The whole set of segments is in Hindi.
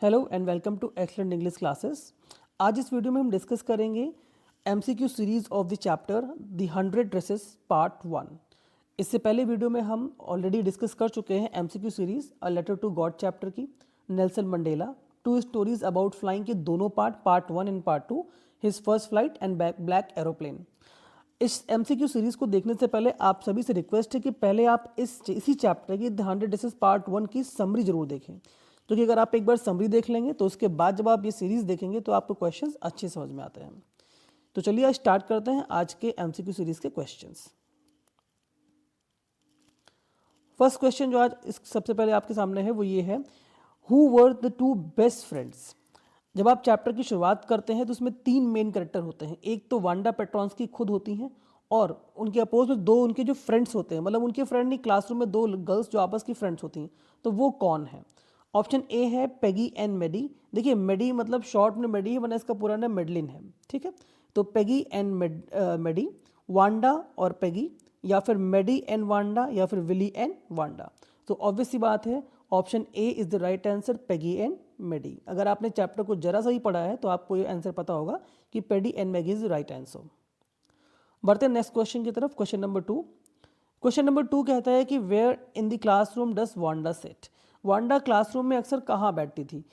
Hello and welcome to excellent English classes. आज इस वीडियो में हम डिस्कस करेंगे MCQ series of the chapter the 100 dresses part 1। इससे पहले वीडियो में हम ऑलरेडी डिस्कस कर चुके हैं MCQ series a letter to God chapter की, Nelson Mandela, 2 stories about flying के दोनों part 1 and part 2, his first flight and black aeroplane. इस एमसीक्यू सीरीज को देखने से पहले आप सभी से रिक्वेस्ट है कि पहले आप इसी चैप्टर की द 100 ड्रेसेस पार्ट 1 की समरी जरूर देखें, क्योंकि अगर आप एक बार समरी देख लेंगे तो उसके बाद जब आप ये सीरीज देखेंगे तो आपको क्वेश्चंस अच्छे समझ में आते हैं। तो चलिए आज स्टार्ट करते हैं आज के एमसीक्यू सीरीज के क्वेश्चंस। फर्स्ट क्वेश्चन जो आज सबसे पहले आपके सामने है वो ये है, who were the 2 best friends. जब आप चैप्टर की शुरुआत करते हैं तो उसमें 3 मेन कैरेक्टर होते हैं। एक तो वांडा पेट्रॉन्स्की खुद होती हैं और उनके अपोज में 2 उनके जो फ्रेंड्स होते हैं, मतलब उनके फ्रेंड नहीं, क्लासरूम में 2 गर्ल्स जो आपस की फ्रेंड्स होती हैं। तो वो कौन है? ऑप्शन ए है पेगी एंड मेडी। देखिए मेडी मतलब शॉर्ट में मेडी है, वरना इसका पूरा नाम मेडलिन है, ठीक है। तो पेगी एंड मेडी, वांडा और पेगी, या फिर मेडी एंड वांडा, या फिर विली एंड वांडा। तो ऑब्वियस सी बात है, option A is the right answer, Peggy and Maddie. अगर आपने चैप्टर को जरा सा ही पढ़ा है तो आपको ये आंसर पता होगा कि पेडी and Maddie is the right answer. बढ़ते हैं नेक्स्ट क्वेश्चन की तरफ। Question number 2। क्वेश्चन नंबर 2 कहता है कि where in the classroom does Wanda sit. Wanda classroom में अक्सर कहाँ बैठती थी?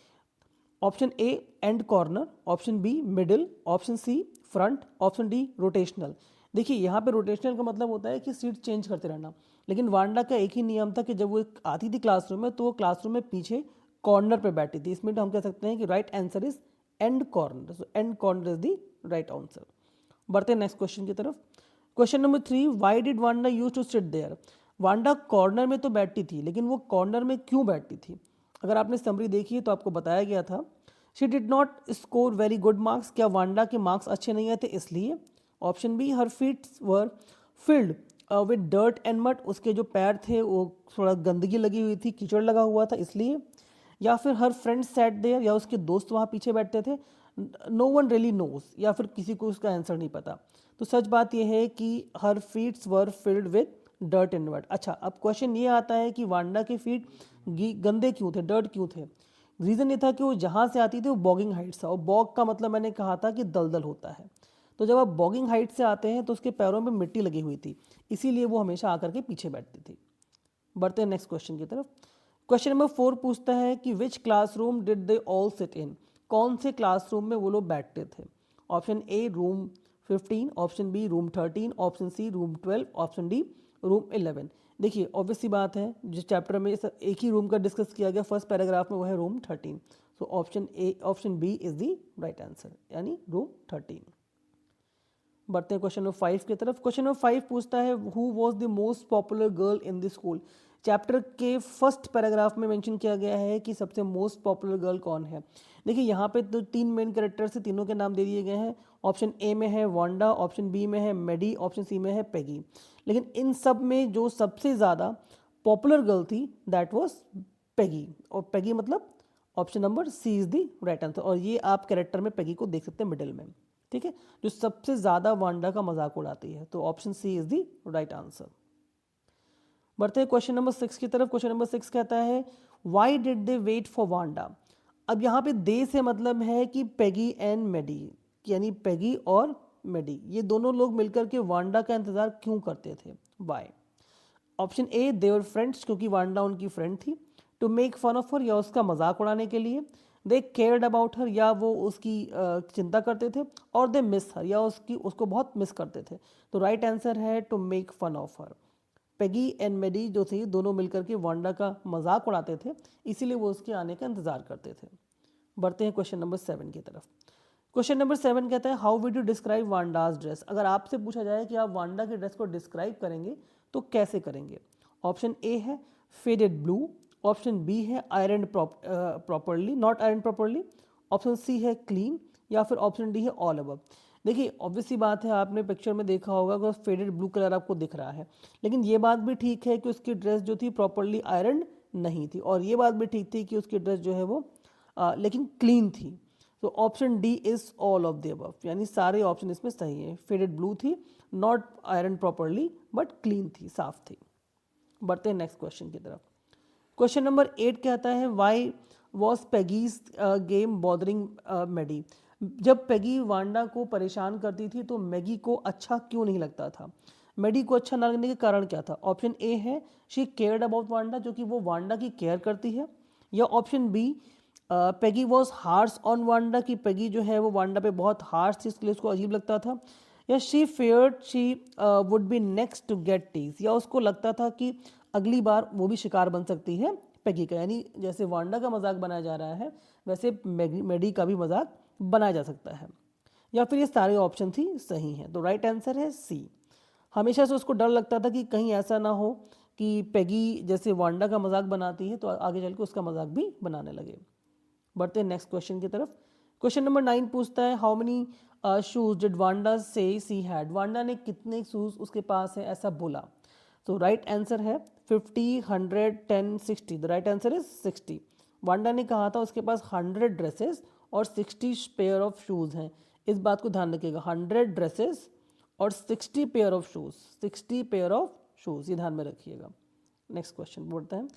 Option A end corner, option B middle, option C front, option D rotational. देखिए यहाँ पे रोटेशनल का मतलब होता है कि सीट चेंज करते रहना, लेकिन वांडा का एक ही नियम था कि जब वो आती थी क्लासरूम में तो वो क्लासरूम में पीछे कॉर्नर पे बैठी थी। इसमें हम कह सकते हैं कि right answer is end corner. So end corner is the right answer. बढ़ते हैं नेक्स्ट क्वेश्चन की तरफ। Question number 3, why did Wanda use to sit there. Wanda corner में तो बैठती थी, लेकिन वो कॉर्नर में क्यों बैठती थी? अगर आपने समरी देखी है तो आपको बताया गया था, she did not score very good marks. क्या वांडा के मार्क्स अच्छे नहीं आए थे इसलिए? Option B, her feet were filled with dirt and mud. उसके जो पैर थे वो थोड़ा गंदगी लगी हुई थी, कीचड़ लगा हुआ था इसलिए। या फिर हर फ्रेंड सैट देयर, या उसके दोस्त वहाँ पीछे बैठते थे। नो वन रियली नोज, या फिर किसी को उसका आंसर नहीं पता। तो सच बात यह है कि her feet were filled with dirt and mud. अच्छा, अब क्वेश्चन ये आता है कि वांडा के फीट गंदे क्यों थे, डर्ट क्यों थे? रीज़न ये था कि वो जहाँ से आती थी वो बॉगिंग हाइट था, और बॉग का मतलब मैंने कहा था कि दलदल होता है। तो जब आप बॉगिंग हाइट से आते हैं तो उसके पैरों में मिट्टी लगी हुई थी, इसीलिए वो हमेशा आकर के पीछे बैठती थी। बढ़ते हैं नेक्स्ट क्वेश्चन की तरफ। क्वेश्चन नंबर 4 पूछता है कि which classroom did they all sit in. कौन से क्लासरूम में वो लोग बैठते थे? Option A room 15, option B room 13, option C room 12, option D room 11। देखिए ऑब्वियस सी बात है, जिस चैप्टर में एक ही रूम का डिस्कस किया गया फर्स्ट पैराग्राफ में, वो है room 13। So option B is the right answer, यानी रूम 13। बढ़ते हैं क्वेश्चन नंबर 5 की तरफ। क्वेश्चन नंबर 5 पूछता है, who was the most popular girl in the school. Chapter के फर्स्ट पैराग्राफ में मेंशन किया गया है कि सबसे मोस्ट पॉपुलर गर्ल कौन है। देखिए यहाँ पे तो 3 मेन कैरेक्टर से तीनों के नाम दे दिए गए हैं। ऑप्शन ए में है वांडा, ऑप्शन बी में है मेडी, ऑप्शन सी में है पेगी। लेकिन इन सब में जो सबसे ज़्यादा पॉपुलर गर्ल थी दैट वॉज पेगी, और पेगी मतलब option number C is the right answer. और ये आप कैरेक्टर में पेगी को देख सकते हैं मिडिल में, ठीक है, जो सबसे ज्यादा वांडा का मजाक उड़ाती है। तो option C is the right answer. बढ़ते हैं क्वेश्चन नंबर 6 की तरफ। क्वेश्चन नंबर 6 कहता है, why did they wait for Wanda. अब यहाँ पे दे से मतलब है कि पेगी एंड मेडी, यानी पेगी और मेडी, ये दोनों लोग मिलकर के वांडा का इंतजार क्यों करते थे? Why? Option A, their friends, क्योंकि वांडा उनकी फ्रेंड थी। To make fun of her, या उसका मजाक उड़ाने के लिए। दे केयर्ड अबाउट हर, या वो उसकी चिंता करते थे। और दे मिस हर, या उसको बहुत मिस करते थे। तो राइट आंसर है to make fun of her. Peggy and Maddie जो थी दोनों मिलकर के वांडा का मजाक उड़ाते थे, इसीलिए वो उसके आने का इंतजार करते थे। बढ़ते हैं क्वेश्चन नंबर 7 की तरफ। क्वेश्चन नंबर 7 कहता है, how would you describe Wanda's dress. अगर आपसे पूछा जाए कि आप वांडा की ड्रेस को डिस्क्राइब करेंगे तो कैसे करेंगे? ऑप्शन ए है फेडेड ब्लू, ऑप्शन बी है iron properly, not iron properly, option C है क्लीन, या फिर ऑप्शन डी है ऑल अबव। देखिए ऑब्वियसली बात है, आपने पिक्चर में देखा होगा कि फेडेड ब्लू कलर आपको दिख रहा है, लेकिन ये बात भी ठीक है कि उसकी ड्रेस जो थी प्रॉपरली आयरन नहीं थी, और ये बात भी ठीक थी कि उसकी ड्रेस जो है वो लेकिन क्लीन थी। तो option D is all of the above, यानी सारे ऑप्शन इसमें सही है। फेडेड ब्लू थी, not iron properly, but clean थी, साफ थी। बढ़ते हैं नेक्स्ट क्वेश्चन की तरफ। क्वेश्चन नंबर 8 कहता है, why was Peggy's game bothering Maddie? जब पेगी वांडा को परेशान करती थी तो मैगी को अच्छा क्यों नहीं लगता था? मैडी को अच्छा ना लगने के कारण क्या था? ऑप्शन ए है शी केयर्ड अबाउट वांडा, जो कि वो वांडा की केयर करती है, या option B Peggy was harsh on Wanda, कि पेगी जो है वो वांडा पे बहुत हार्श थी इसलिए उसको अजीब लगता था, या she feared she would be next to get tease, या उसको लगता था कि अगली बार वो भी शिकार बन सकती है पेगी का। यानी जैसे वांडा का मजाक बनाया जा रहा है वैसे मैडी का भी मजाक बनाया जा सकता है, या फिर ये सारे ऑप्शन थी सही हैं। तो राइट आंसर है सी। हमेशा से उसको डर लगता था कि कहीं ऐसा ना हो कि पेगी जैसे वांडा का मजाक बनाती है तो आगे चल के उसका मजाक भी बनाने लगे। बढ़ते हैं नेक्स्ट क्वेश्चन की तरफ। क्वेश्चन नंबर 9 पूछता है how many shoes did Wanda से सी हैड? वांडा ने कितने शूज उसके पास है ऐसा बोला? तो राइट आंसर है 50, 100, 10, 60। The right answer is 60। Wanda ने कहा था उसके पास 100 ड्रेसेस और 60 पेयर ऑफ शूज़ हैं। इस बात को ध्यान रखिएगा, 100 ड्रेसेस और 60 pair of shoes, 60 pair of shoes, ये ध्यान में रखिएगा। नेक्स्ट क्वेश्चन बोलते हैं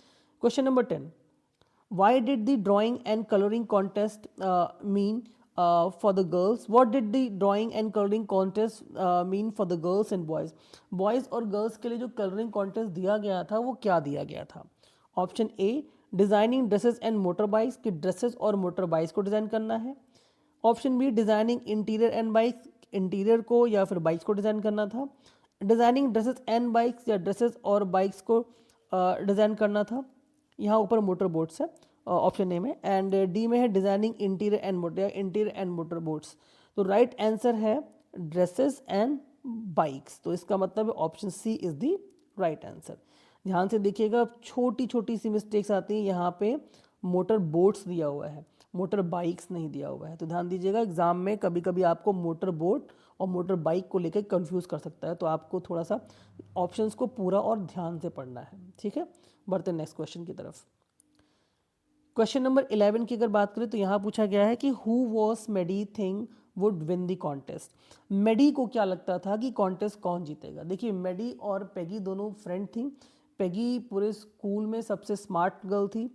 question number 10। Why did the drawing and coloring contest mean for the girls? What did the drawing and coloring contest mean for the girls and boys? Boys और girls के लिए जो coloring contest दिया गया था वो क्या दिया गया था? Option A designing dresses and motor bikes, कि ड्रेसेस और मोटर बाइक्स को डिज़ाइन करना है। Option B designing interior and bikes, interior को या फिर बाइक्स को डिज़ाइन करना था। डिज़ाइनिंग ड्रेसेस एंड बाइक्स, या ड्रेसेस और बाइक्स को डिज़ाइन करना था। यहाँ ऊपर मोटर बोट्स है ऑप्शन ए में, एंड डी में है डिज़ाइनिंग इंटीरियर एंड मोटर, या इंटीरियर एंड मोटर बोट्स। तो राइट आंसर है ड्रेसेस एंड बाइक्स। तो इसका मतलब है option C is the right answer. ध्यान से देखिएगा, छोटी छोटी सी मिस्टेक्स आती हैं। यहाँ पे मोटर बोट्स दिया हुआ है, मोटर बाइक्स नहीं दिया हुआ है। तो ध्यान दीजिएगा, एग्जाम में कभी कभी आपको मोटर बोट और मोटर बाइक को लेकर कंफ्यूज कर सकता है, तो आपको थोड़ा सा ऑप्शंस को पूरा और ध्यान से पढ़ना है, ठीक है। बढ़ते हैं नेक्स्ट क्वेश्चन की तरफ। क्वेश्चन नंबर 11 की अगर बात करें तो यहाँ पूछा गया है कि who was Maddie thing would win the contest? Maddie को क्या लगता था कि कॉन्टेस्ट कौन जीतेगा? देखिए, मेडी और पेगी दोनों फ्रेंड थी। पेगी पूरे स्कूल में सबसे स्मार्ट गर्ल थी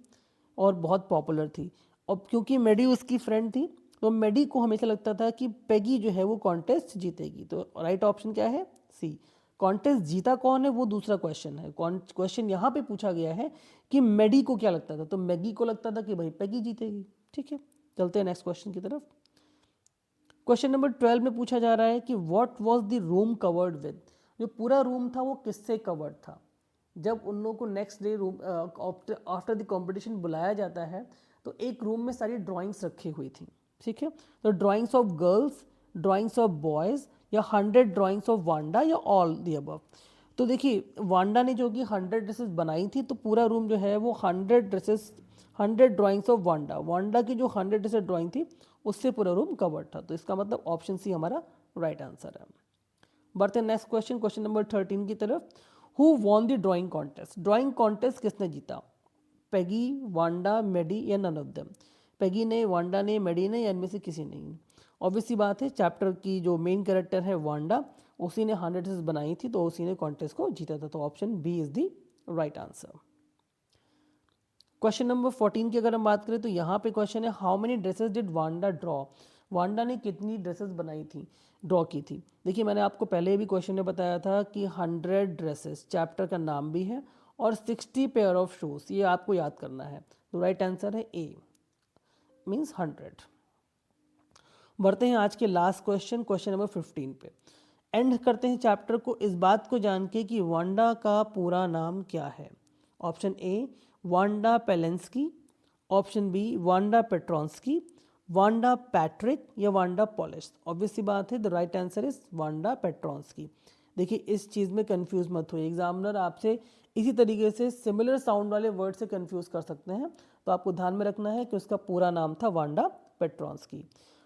और बहुत पॉपुलर थी, और क्योंकि मेडी उसकी फ्रेंड थी तो मेडी को हमेशा लगता था कि पेगी जो है वो कॉन्टेस्ट जीतेगी। तो राइट ऑप्शन क्या है? सी। कॉन्टेस्ट जीता कौन है वो दूसरा क्वेश्चन है। क्वेश्चन यहाँ पे पूछा गया है कि मेडी को क्या लगता था, तो मैगी को लगता था कि भाई पेगी जीतेगी, ठीक है। चलते हैं नेक्स्ट क्वेश्चन की तरफ। क्वेश्चन नंबर 12 में पूछा जा रहा है कि what was the room covered with? जो पूरा रूम था वो किससे कवर्ड था? जब उन लोगों को next day room after the competition बुलाया जाता है तो एक रूम में सारी ड्राइंग्स रखी हुई थी, ठीक है। तो drawings of girls, drawings of boys, या 100 ड्राइंग्स ऑफ वांडा, या ऑल द अबव? तो देखिए, वांडा ने जो कि 100 ड्रेसेस बनाई थी तो पूरा रूम जो है वो 100 dresses, 100 drawings of Wanda, Wanda की जो 100 ड्रेसेस ड्राइंग थी उससे पूरा रूम कवर्ड था। तो इसका मतलब ऑप्शन सी हमारा राइट आंसर है। बढ़ते हैं नेक्स्ट क्वेश्चन, क्वेश्चन नंबर 13 की तरफ। Who won the drawing contest? Drawing contest किसने जीता? पेगी, वांडा, मेडी, या नन ऑफ देम? पेगी ने, वांडा ने, मेडी ने, या इनमें से किसी ने? ऑब्वियसली बात है, चैप्टर की जो मेन कैरेक्टर है वांडा, उसी ने 100 ड्रेसेस बनाई थी तो उसी ने कॉन्टेस्ट को जीता था। तो option B is the right answer. Question number 14 की अगर हम बात करें तो यहाँ पे क्वेश्चन है how many dresses did Wanda draw? Wanda ने कितनी ड्रेसेस बनाई थी, ड्रॉ की थी? देखिए, मैंने आपको पहले भी क्वेश्चन में बताया था कि 100 ड्रेसेस चैप्टर का नाम भी है, और 60 पेयर ऑफ शूज, ये आपको याद करना है। तो राइट आंसर है ए, मीन्स 100। बढ़ते हैं आज के लास्ट क्वेश्चन, क्वेश्चन नंबर 15 पे। एंड करते हैं चैप्टर को इस बात को जान के कि वांडा का पूरा नाम क्या है। Option A Wanda Palensky, option B Wanda Petronski, Wanda Patrick, या वांडा पॉलिश? ऑब्वियसली बात है, the right answer is Wanda Petronski. देखिए, इस चीज़ में कंफ्यूज मत होइए, एग्जामिनर आपसे इसी तरीके से सिमिलर साउंड वाले वर्ड से कंफ्यूज कर सकते हैं, तो आपको ध्यान में रखना है कि उसका पूरा नाम था वांडा पेट्रॉन्स्की।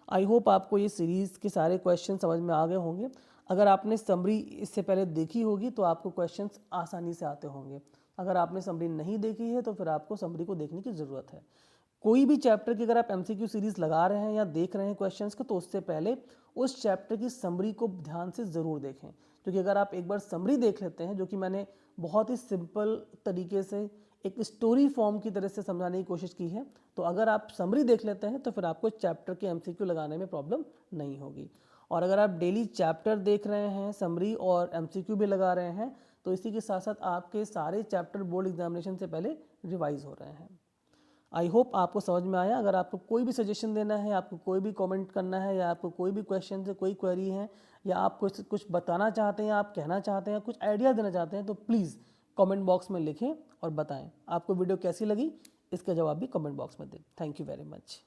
आई होप आपको ये सीरीज़ के सारे क्वेश्चन समझ में आ गए होंगे। अगर आपने समरी इससे पहले देखी होगी तो आपको क्वेश्चंस आसानी से आते होंगे। अगर आपने समरी नहीं देखी है तो फिर आपको समरी को देखने की ज़रूरत है। कोई भी चैप्टर की अगर आप MCQ सीरीज़ लगा रहे हैं या देख रहे हैं क्वेश्चंस को, तो उससे पहले उस चैप्टर की समरी को ध्यान से ज़रूर देखें, क्योंकि अगर आप एक बार समरी देख लेते हैं, जो कि मैंने बहुत ही सिंपल तरीके से एक स्टोरी फॉर्म की तरह से समझाने की कोशिश की है। तो अगर आप समरी देख लेते हैं तो फिर आपको चैप्टर के एमसीक्यू लगाने में प्रॉब्लम नहीं होगी। और अगर आप डेली चैप्टर देख रहे हैं, समरी और एमसीक्यू भी लगा रहे हैं, तो इसी के साथ साथ आपके सारे चैप्टर बोर्ड एग्जामिनेशन से पहले रिवाइज हो रहे हैं। आई होप आपको समझ में आया। अगर आपको कोई भी सजेशन देना है, आपको कोई भी कमेंट करना है, या आपको कोई भी क्वेश्चन है, कोई क्वेरी है, या आप कुछ बताना चाहते हैं, आप कहना चाहते हैं, कुछ आइडिया देना चाहते हैं, तो प्लीज़ कमेंट बॉक्स में लिखें और बताएं। आपको वीडियो कैसी लगी इसका जवाब भी कमेंट बॉक्स में दें। Thank you very much.